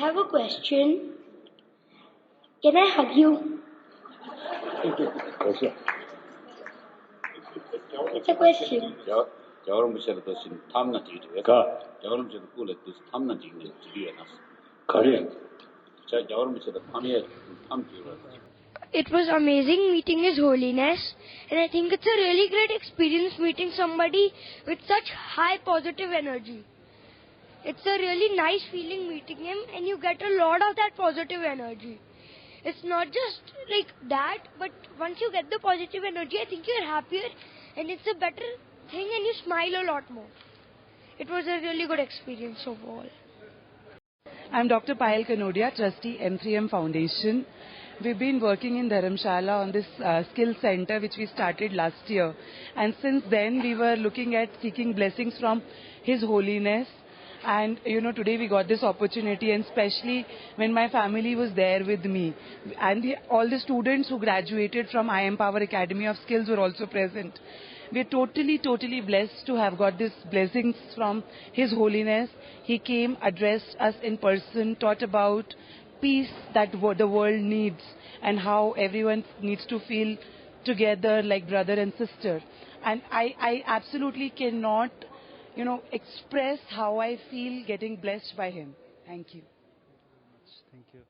have a question. Can I hug you? It's a question. 여러분 것은 탐나 지리에 여러분 것은 꿀에 뜻 탐나 지리에 나서 가래 자 여러분 것은 탐에 탐 지리에 It was amazing meeting His Holiness, and I think it's a really great experience meeting somebody with such high positive energy. It's a really nice feeling meeting him, and you get a lot of that positive energy. It's not just like that, but once you get the positive energy, I think you're happier, and it's a better thing, and you smile a lot more. It was a really good experience overall. I'm Dr. Payal Kanodia, Trustee M3M Foundation. We've been working in Dharamshala on this skill center which we started last year, and since then we were looking at seeking blessings from His Holiness. And today we got this opportunity, and especially when my family was there with me, and all the students who graduated from I Empower Academy of Skills were also present. We're totally blessed to have got these blessings from His Holiness. He came, addressed us in person, taught about peace that the world needs, and how everyone needs to feel together like brother and sister. And I absolutely cannot express how I feel getting blessed by him. Thank you. Thank you.